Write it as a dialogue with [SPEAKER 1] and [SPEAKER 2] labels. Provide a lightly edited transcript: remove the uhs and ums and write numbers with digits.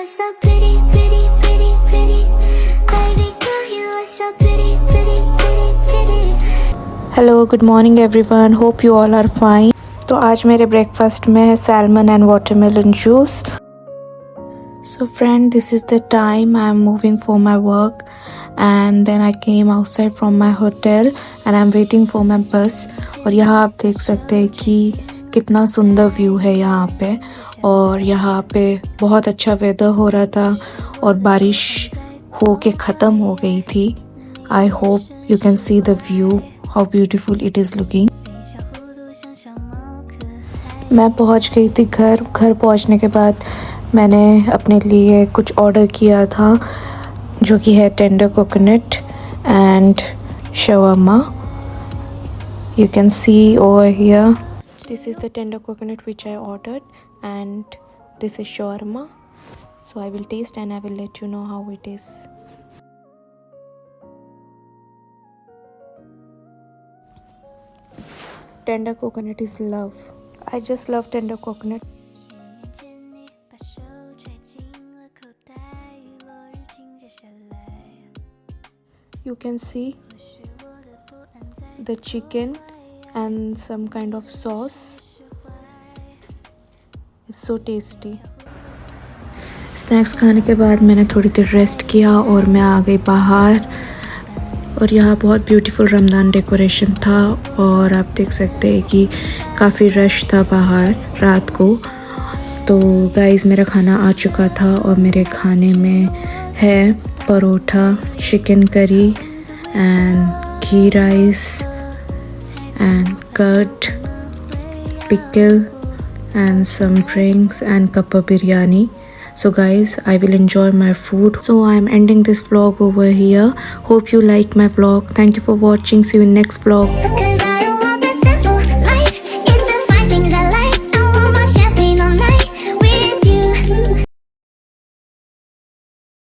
[SPEAKER 1] are so pretty, pretty, pretty, pretty. Baby girl, you are so pretty, pretty, pretty, pretty.
[SPEAKER 2] Hello good morning everyone, hope you all are fine. तो आज मेरे breakfast में है salmon and watermelon juice. So friend, this is the time I am moving for my work and then I came outside from my hotel and I am waiting for my bus. और यहाँ आप देख सकते हैं कि कितना सुंदर view है यहाँ पे, और यहाँ पे बहुत अच्छा वेदर हो रहा था और बारिश हो के ख़त्म हो गई थी। I hope you can see the view, how beautiful it is looking. मैं पहुंच गई थी घर पहुंचने के बाद मैंने अपने लिए कुछ ऑर्डर किया था, जो कि है tender coconut and shawarma. You can see over here, this is the tender coconut which I ordered and this is shawarma. So I will taste and I will let you know how it is. Tender coconut is love. I just love tender coconut. You can see the chicken and some kind of sauce. It's so tasty. Snacks खाने के बाद मैंने थोड़ी देर rest किया और मैं आ गई बाहर। और यहाँ बहुत ब्यूटीफुल रमज़ान डेकोरेशन था और आप देख सकते हैं कि काफ़ी रश था बाहर रात को। तो गाइस, मेरा खाना आ चुका था और मेरे खाने में है paratha, chicken curry and ghee rice and curd, pickle and some drinks and cup of biryani. So guys, I will enjoy my food. So I am ending this vlog over here. Hope you like my vlog. Thank you for watching. See you in next vlog.